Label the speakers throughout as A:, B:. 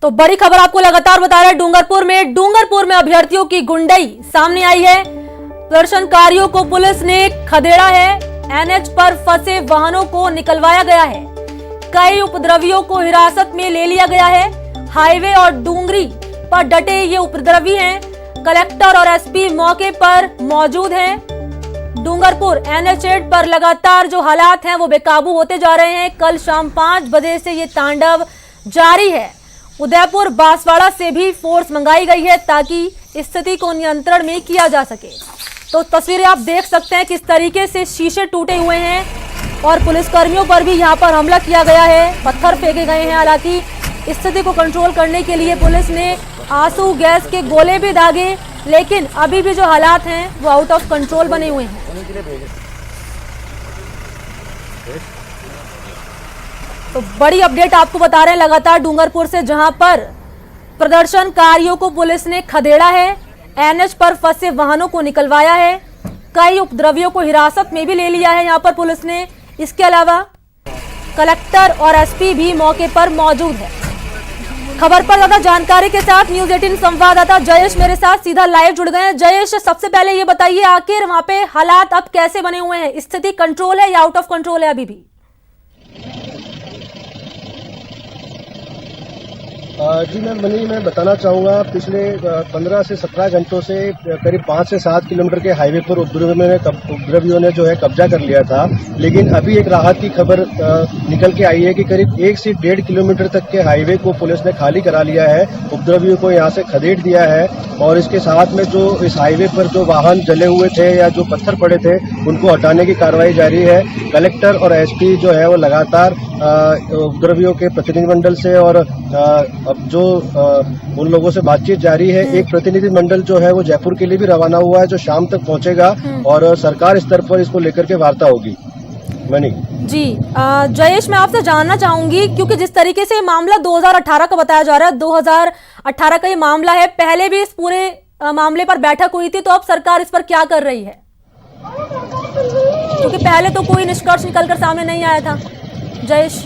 A: तो बड़ी खबर आपको लगातार बता रहे हैं डूंगरपुर में अभ्यर्थियों की गुंडई सामने आई है। प्रदर्शनकारियों को पुलिस ने खदेड़ा है। एनएच पर फंसे वाहनों को निकलवाया गया है। कई उपद्रवियों को हिरासत में ले लिया गया है। हाईवे और डूंगरी पर डटे ये उपद्रवी हैं। कलेक्टर और एसपी मौके पर मौजूद हैं। डूंगरपुर NH8 पर लगातार जो हालात हैं वो बेकाबू होते जा रहे हैं। कल शाम 5 बजे से ये तांडव जारी है। उदयपुर बांसवाड़ा से भी फोर्स मंगाई गई है ताकि स्थिति को नियंत्रण में किया जा सके। तो तस्वीरें आप देख सकते हैं किस तरीके से शीशे टूटे हुए हैं और पुलिसकर्मियों पर भी यहाँ पर हमला किया गया है, पत्थर फेंके गए हैं। हालांकि स्थिति को कंट्रोल करने के लिए पुलिस ने आंसू गैस के गोले भी दागे, लेकिन अभी भी जो हालात हैं वो आउट ऑफ कंट्रोल बने हुए हैं। तो बड़ी अपडेट आपको बता रहे हैं लगातार डूंगरपुर से, जहां पर प्रदर्शनकारियों को पुलिस ने खदेड़ा है। एनएच पर फंसे वाहनों को निकलवाया है। कई उपद्रवियों को हिरासत में भी ले लिया है यहां पर पुलिस ने। इसके अलावा कलेक्टर और एसपी भी मौके पर मौजूद है। खबर पर ज्यादा जानकारी के साथ न्यूज 18 संवाददाता जयेश मेरे साथ सीधा लाइव जुड़ गए हैं। जयेश, सबसे पहले ये बताइए आखिर वहां पे हालात अब कैसे बने हुए हैं? स्थिति कंट्रोल है या आउट ऑफ कंट्रोल है अभी भी?
B: जी मैं बताना चाहूँगा, पिछले 15 से 17 घंटों से करीब 5 से 7 किलोमीटर के हाईवे पर उपद्रवियों ने जो है कब्जा कर लिया था। लेकिन अभी एक राहत की खबर निकल के आई है कि करीब 1 से 1.5 किलोमीटर तक के हाईवे को पुलिस ने खाली करा लिया है। उपद्रवियों को यहाँ से खदेड़ दिया है और इसके साथ में जो इस हाईवे पर जो वाहन जले हुए थे या जो पत्थर पड़े थे उनको हटाने की कार्रवाई जारी है। कलेक्टर और एसपी जो है वो लगातार उपद्रवियों के प्रतिनिधिमंडल से और अब जो उन लोगों से बातचीत जारी है। एक प्रतिनिधिमंडल जो है वो जयपुर के लिए भी रवाना हुआ है जो शाम तक पहुंचेगा और सरकार स्तर पर इसको लेकर के वार्ता होगी। मनी
A: जी जयेश, मैं आपसे जानना चाहूंगी क्योंकि जिस तरीके से ये मामला 2018 का बताया जा रहा है, 2018 का ये मामला है, पहले भी इस पूरे मामले पर बैठक हुई थी, तो अब सरकार इस पर क्या कर रही है? क्योंकि पहले तो कोई निष्कर्ष निकलकर सामने नहीं आया था। जयेश,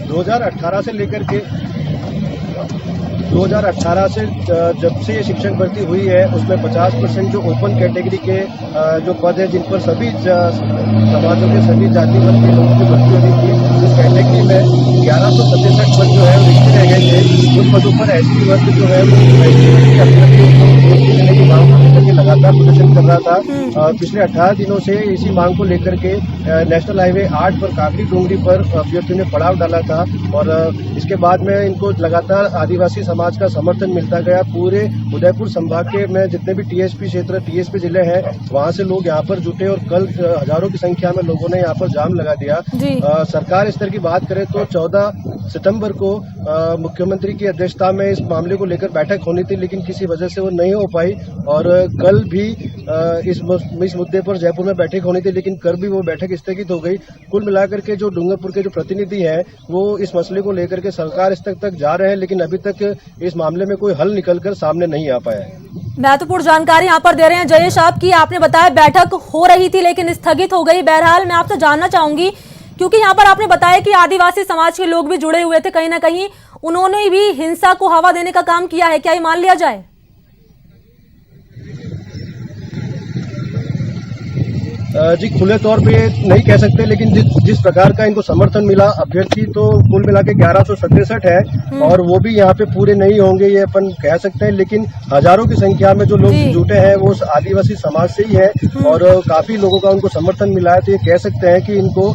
B: 2018 से लेकर के 2018 से जब से ये शिक्षक भर्ती हुई है उसमें 50% जो ओपन कैटेगरी के जो पद है जिन पर सभी समाजों के सभी जाति वर्ग के लोगों की भर्ती होनी थी, उस कैटेगरी में 1167 पद जो है रिक्त रह गए थे। उन पदों पर एसटी वर्ग जो है देने की मांग को लेकर के लगातार प्रदर्शन कर रहा था। पिछले 18 दिनों से इसी मांग को लेकर के नेशनल हाईवे 8 पर काफी डूंगरी पर अभ्यर्थियों ने पड़ाव डाला था और इसके बाद में इनको लगातार आदिवासी समाज का समर्थन मिलता गया। पूरे उदयपुर संभाग के में जितने भी टीएसपी क्षेत्र, टीएसपी जिले हैं, वहां से लोग यहाँ पर जुटे और कल हजारों की संख्या में लोगों ने यहाँ पर जाम लगा दिया। सरकार स्तर की बात करें तो 14 सितंबर को मुख्यमंत्री की अध्यक्षता में इस मामले को लेकर बैठक होनी थी, लेकिन किसी वजह से वो नहीं हो पाई और कल भी इस मुद्दे पर जयपुर में बैठक होनी थी, लेकिन कल भी वो बैठक स्थगित हो गई। कुल मिलाकर के जो डूंगरपुर के जो प्रतिनिधि हैं वो इस मसले को लेकर के सरकार स्तर तक जा रहे हैं, लेकिन अभी तक इस मामले में कोई हल निकलकर सामने नहीं आ पाया है।
A: महत्वपूर्ण जानकारी यहाँ पर दे रहे हैं जयेश आपकी। आपने बताया बैठक हो रही थी लेकिन स्थगित हो गई। बहरहाल मैं आपसे जानना चाहूंगी क्योंकि यहाँ पर आपने बताया कि आदिवासी समाज के लोग भी जुड़े हुए थे, कहीं ना कहीं उन्होंने भी हिंसा को हवा देने का काम किया है, क्या ये मान लिया जाए?
B: जी खुले तौर पे नहीं कह सकते, लेकिन जिस प्रकार का इनको समर्थन मिला, अभ्यर्थी तो कुल मिला के 1167 है और वो भी यहाँ पे पूरे नहीं होंगे ये अपन कह सकते हैं, लेकिन हजारों की संख्या में जो लोग जुटे हैं वो आदिवासी समाज से ही है और काफी लोगों का उनको समर्थन मिला है। तो ये कह सकते हैं कि इनको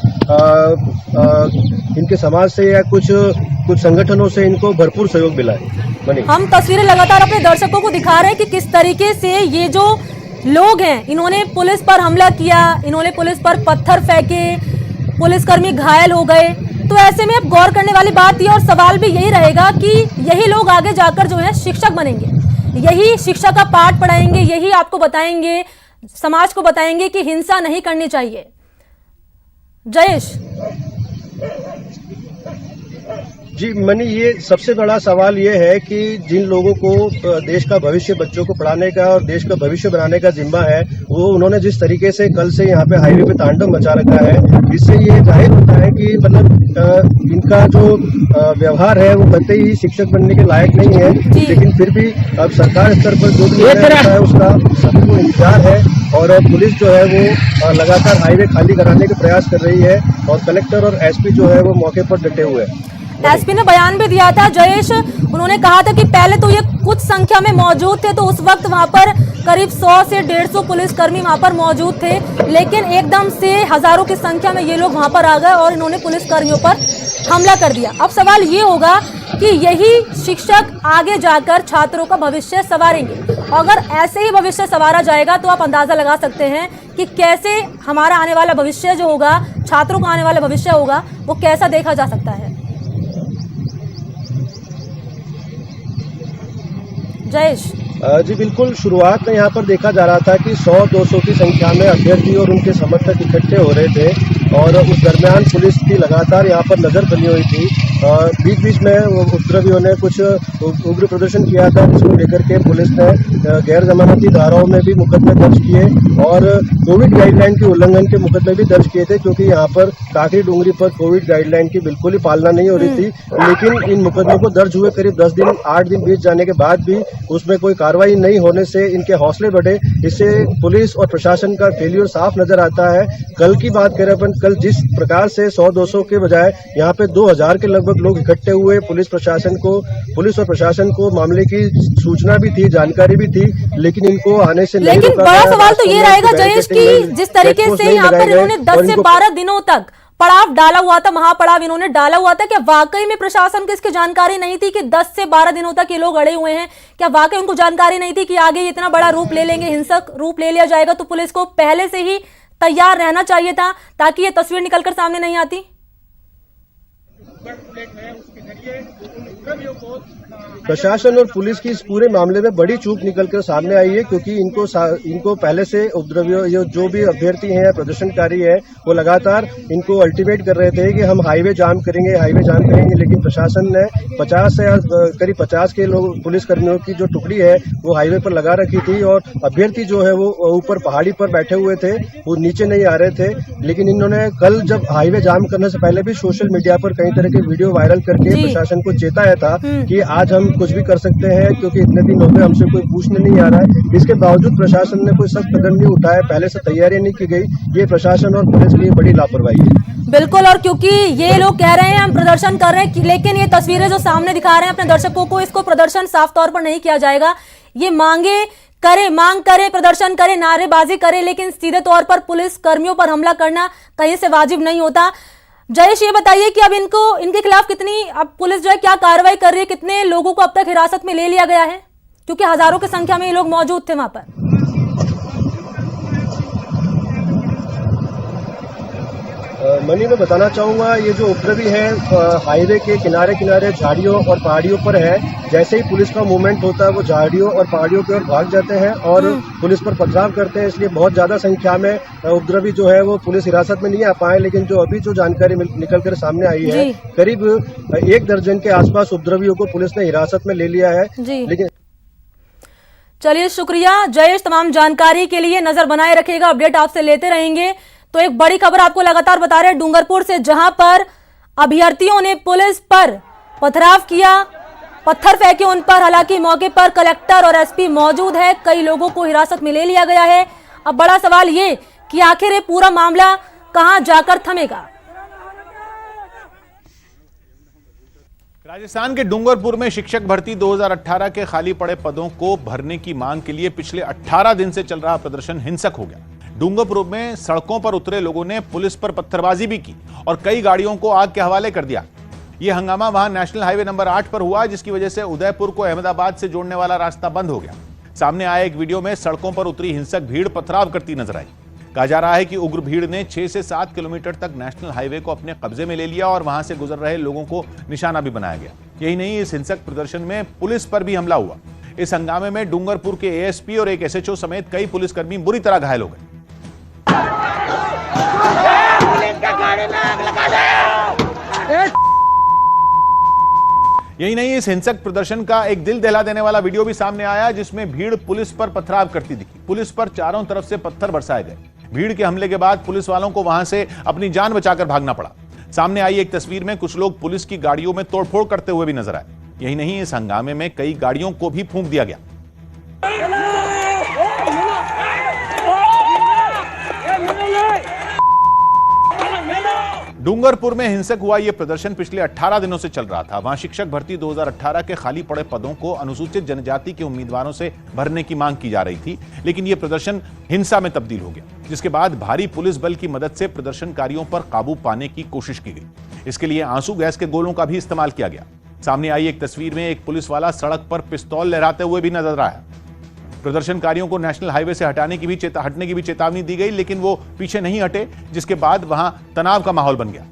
B: इनके समाज से या कुछ संगठनों से इनको भरपूर सहयोग मिला है।
A: हम तस्वीरें लगातार अपने दर्शकों को दिखा रहे हैं कि किस तरीके से ये जो लोग हैं इन्होंने पुलिस पर हमला किया, इन्होंने पुलिस पर पत्थर फेंके, पुलिसकर्मी घायल हो गए। तो ऐसे में अब गौर करने वाली बात ये और सवाल भी यही रहेगा कि यही लोग आगे जाकर जो है शिक्षक बनेंगे, यही शिक्षा का पाठ पढ़ाएंगे, यही आपको बताएंगे, समाज को बताएंगे कि हिंसा नहीं करनी चाहिए। जयेश,
B: जी मनी, ये सबसे बड़ा सवाल ये है कि जिन लोगों को देश का भविष्य, बच्चों को पढ़ाने का और देश का भविष्य बनाने का जिम्मा है, वो उन्होंने जिस तरीके से कल से यहाँ पे हाईवे पे तांडव मचा रखा है, इससे ये जाहिर होता है कि मतलब इनका जो व्यवहार है वो कतई ही शिक्षक बनने के लायक नहीं है। लेकिन फिर भी अब सरकार स्तर पर जो भी निर्णय होता है उसका सभी को इंतजार है और पुलिस जो है वो लगातार हाईवे खाली कराने के प्रयास कर रही है और कलेक्टर और एसपी जो है वो मौके पर डटे हुए हैं।
A: एसपी ने बयान भी दिया था जयेश, उन्होंने कहा था कि पहले तो ये कुछ संख्या में मौजूद थे, तो उस वक्त वहां पर करीब 100 से 150 पुलिसकर्मी वहां पर मौजूद थे, लेकिन एकदम से हजारों की संख्या में ये लोग वहां पर आ गए और इन्होंने पुलिसकर्मियों पर हमला कर दिया। अब सवाल ये होगा कि यही शिक्षक आगे जाकर छात्रों का भविष्य संवारेंगे। अगर ऐसे ही भविष्य संवारा जाएगा तो आप अंदाजा लगा सकते हैं कि कैसे हमारा आने वाला भविष्य जो होगा, छात्रों का आने वाला भविष्य होगा, वो कैसा देखा जा सकता है। जयेश
B: जी बिल्कुल, शुरुआत में यहाँ पर देखा जा रहा था कि 100-200 की संख्या में अभ्यर्थी और उनके समर्थक इकट्ठे हो रहे थे और उस दरमियान पुलिस की लगातार यहाँ पर नजर बनी हुई थी। बीच बीच में उपद्रवियों ने कुछ उग्र प्रदर्शन किया था, जिसको लेकर के पुलिस ने गैर जमानती धाराओं में भी मुकदमे दर्ज किए और कोविड गाइडलाइन के उल्लंघन के मुकदमे भी दर्ज किए थे, क्योंकि यहाँ पर काकरी डूंगरी पर कोविड गाइडलाइन की बिल्कुल ही पालना नहीं हो रही थी। लेकिन इन मुकदमों को दर्ज हुए करीब 10 दिन 8 दिन बीत जाने के बाद भी उसमें कोई कार्रवाई नहीं होने से इनके हौसले बढ़े। इससे पुलिस और प्रशासन का फेलियर साफ नजर आता है। कल की बात करें अपन, कल जिस प्रकार से 100-200 के बजाय यहाँ पे 2000 के लगभग लोग इकट्ठे हुए, पुलिस और प्रशासन को मामले की सूचना भी थी, जानकारी भी थी, लेकिन इनको आने से नहीं रोका।
A: बड़ा सवाल तो ये रहेगा जयेश की जिस तरीके से यहाँ पर इन्होंने 10 से 12 दिनों तक पड़ाव डाला हुआ था, महापड़ाव इन्होंने डाला हुआ था, क्या वाकई में प्रशासन को इसकी जानकारी नहीं थी कि 10 से 12 दिनों तक ये लोग अड़े हुए हैं? क्या वाकई उनको जानकारी नहीं थी कि आगे इतना बड़ा रूप ले लेंगे, हिंसक रूप ले लिया जाएगा? तो पुलिस को पहले से ही तैयार रहना चाहिए था ताकि ये तस्वीर निकलकर सामने नहीं आती।
B: प्रशासन और पुलिस की इस पूरे मामले में बड़ी चूक निकलकर सामने आई है, क्योंकि इनको पहले से उपद्रवियों जो भी अभ्यर्थी हैं, प्रदर्शनकारी है, वो लगातार इनको अल्टीमेट कर रहे थे कि हम हाईवे जाम करेंगे। लेकिन प्रशासन ने 50 से करीब 50 के लोग पुलिसकर्मियों की जो टुकड़ी है वो हाईवे पर लगा रखी थी और अभ्यर्थी जो है वो ऊपर पहाड़ी पर बैठे हुए थे, वो नीचे नहीं आ रहे थे। लेकिन इन्होंने कल जब हाईवे जाम करने से पहले भी सोशल मीडिया पर कई तरह के वीडियो वायरल करके प्रशासन को चेताया था कि आज हम कुछ भी कर सकते हैं, क्योंकि इतने दिन हो गए हमसे कोई पूछने नहीं आ रहा है। इसके बावजूद प्रशासन ने कोई सख्त कदम नहीं उठाया, पहले से तैयारी नहीं की गई। ये प्रशासन और पुलिस की बड़ी लापरवाही है।
A: बिल्कुल, और क्योंकि ये लोग कह रहे हैं हम प्रदर्शन कर रहे हैं, लेकिन ये तस्वीरें जो सामने दिखा रहे हैं अपने दर्शकों को, इसको प्रदर्शन साफ तौर पर नहीं किया जाएगा। ये मांग करे, प्रदर्शन करे, नारेबाजी करे, लेकिन सीधे तौर पर पुलिस कर्मियों पर हमला करना कहीं से वाजिब नहीं होता। जयेश, ये बताइए कि अब इनके खिलाफ कितनी अब पुलिस जो है क्या कार्रवाई कर रही है, कितने लोगों को अब तक हिरासत में ले लिया गया है, क्योंकि हजारों की संख्या में ये लोग मौजूद थे वहां पर?
B: मनी, मैं बताना चाहूंगा, ये जो उपद्रवी है हाईवे के किनारे झाड़ियों और पहाड़ियों पर है। जैसे ही पुलिस का मूवमेंट होता है वो झाड़ियों और पहाड़ियों की ओर भाग जाते हैं और पुलिस पर पथराव करते हैं। इसलिए बहुत ज्यादा संख्या में उपद्रवी जो है वो पुलिस हिरासत में नहीं आ पाए। लेकिन जो अभी जो जानकारी निकल कर सामने आई है, करीब 1 दर्जन के आसपास उपद्रवियों को पुलिस ने हिरासत में ले लिया है। लेकिन
A: चलिए, शुक्रिया जयेश, तमाम जानकारी के लिए। नजर बनाए रखिएगा, अपडेट आपसे लेते रहेंगे। तो एक बड़ी खबर आपको लगातार बता रहे हैं डूंगरपुर से, जहां पर अभ्यर्थियों ने पुलिस पर पथराव किया, पत्थर फेंके उन पर। हालांकि मौके पर कलेक्टर और एसपी मौजूद है, कई लोगों को हिरासत में ले लिया गया है। अब बड़ा सवाल ये कि आखिर ये पूरा मामला कहां जाकर थमेगा।
C: राजस्थान के डूंगरपुर में शिक्षक भर्ती 2018 के खाली पड़े पदों को भरने की मांग के लिए पिछले 18 दिन से चल रहा प्रदर्शन हिंसक हो गया। डूंगरपुर में सड़कों पर उतरे लोगों ने पुलिस पर पत्थरबाजी भी की और कई गाड़ियों को आग के हवाले कर दिया। यह हंगामा वहां नेशनल हाईवे नंबर 8 पर हुआ, जिसकी वजह से उदयपुर को अहमदाबाद से जोड़ने वाला रास्ता बंद हो गया। सामने आए एक वीडियो में सड़कों पर उतरी हिंसक भीड़ पथराव करती नजर आई। कहा जा रहा है कि उग्र भीड़ ने 6 से 7 किलोमीटर तक नेशनल हाईवे को अपने कब्जे में ले लिया और वहां से गुजर रहे लोगों को निशाना भी बनाया गया। यही नहीं, इस हिंसक प्रदर्शन में पुलिस पर भी हमला हुआ। इस हंगामे में डूंगरपुर के एएसपी और एक एसएचओ समेत कई पुलिसकर्मी बुरी तरह घायल हो गए। यही नहीं, इस हिंसक प्रदर्शन का एक दिल दहला देने वाला वीडियो भी सामने आया जिसमें भीड़ पुलिस पर पथराव करती दिखी। पुलिस पर चारों तरफ से पत्थर बरसाए गए। भीड़ के हमले के बाद पुलिस वालों को वहां से अपनी जान बचाकर भागना पड़ा। सामने आई एक तस्वीर में कुछ लोग पुलिस की गाड़ियों में तोड़फोड़ करते हुए भी नजर आए। यही नहीं, इस हंगामे में कई गाड़ियों को भी फूंक दिया गया। डूंगरपुर में हिंसक हुआ यह प्रदर्शन पिछले 18 दिनों से चल रहा था। वहां शिक्षक भर्ती 2018 के खाली पड़े पदों को अनुसूचित जनजाति के उम्मीदवारों से भरने की मांग की जा रही थी, लेकिन यह प्रदर्शन हिंसा में तब्दील हो गया, जिसके बाद भारी पुलिस बल की मदद से प्रदर्शनकारियों पर काबू पाने की कोशिश की गई। इसके लिए आंसू गैस के गोलों का भी इस्तेमाल किया गया। सामने आई एक तस्वीर में एक पुलिस वाला सड़क पर पिस्तौल लहराते हुए भी नजर आया। प्रदर्शनकारियों को नेशनल हाईवे से हटने की भी चेतावनी दी गई, लेकिन वो पीछे नहीं हटे, जिसके बाद वहां तनाव का माहौल बन गया।